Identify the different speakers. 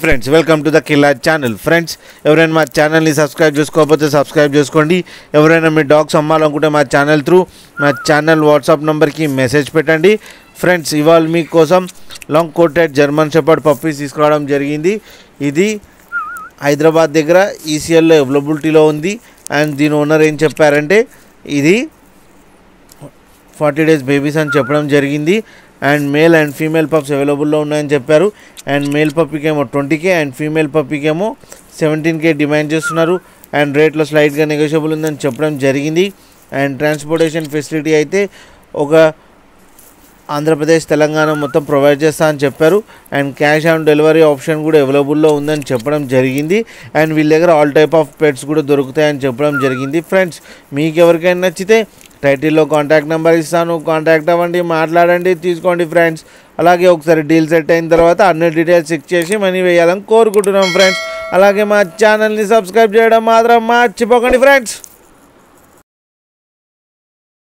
Speaker 1: Friends welcome to the Killa channel. Friends ఎవరైనా మా ఛానల్ని సబ్స్క్రైబ్ చేసుకోకపోతే సబ్స్క్రైబ్ చేసుకోండి. ఎవరైనా మీ డాగ్స్ అమ్మాలనుకుంటే మా ఛానల్ త్రూ మా ఛానల్ వాట్సాప్ నెంబర్కి మెసేజ్ పెట్టండి. ఫ్రెండ్స్ ఇవాళ మీకోసం long coated German shepherd puppies తీసుకురావడం జరిగింది. ఇది హైదరాబాద్ దగ్గర ఈసీఎల్లో అవైలబిలిటీలో ఉంది. అండ్ దీని ఓనర్ ఏం చెప్పారంటే ఇది 40 days బేబీస్ అని చెప్పడం జరిగింది. And male and female pups అవైలబుల్లో ఉన్నాయని చెప్పారు. అండ్ మేల్ పప్పీకి ఏమో 20K అండ్ ఫీమేల్ పప్పీకి ఏమో 17K డిమాండ్ చేస్తున్నారు. అండ్ రేట్లో స్లైట్గా నెగోషియబుల్ ఉందని చెప్పడం జరిగింది. అండ్ ట్రాన్స్పోర్టేషన్ ఫెసిలిటీ అయితే ఒక ఆంధ్రప్రదేశ్ తెలంగాణ మొత్తం ప్రొవైడ్ చేస్తా అని చెప్పారు. And cash on delivery option కూడా అవైలబుల్లో ఉందని చెప్పడం జరిగింది. అండ్ వీళ్ళ దగ్గర ఆల్ టైప్ ఆఫ్ పెట్స్ కూడా దొరుకుతాయని చెప్పడం జరిగింది. ఫ్రెండ్స్ మీకు ఎవరికైనా నచ్చితే టైటిల్లో కాంటాక్ట్ నెంబర్ ఇస్తాను, కాంటాక్ట్ అవ్వండి, మాట్లాడండి, తీసుకోండి ఫ్రెండ్స్. అలాగే ఒకసారి డీల్ సెట్ అయిన తర్వాత అన్ని డీటెయిల్స్ చెక్ చేసి మనీ వేయాలని కోరుకుంటున్నాం ఫ్రెండ్స్. అలాగే మా ఛానల్ని సబ్స్క్రైబ్ చేయడం మాత్రం మర్చిపోకండి ఫ్రెండ్స్.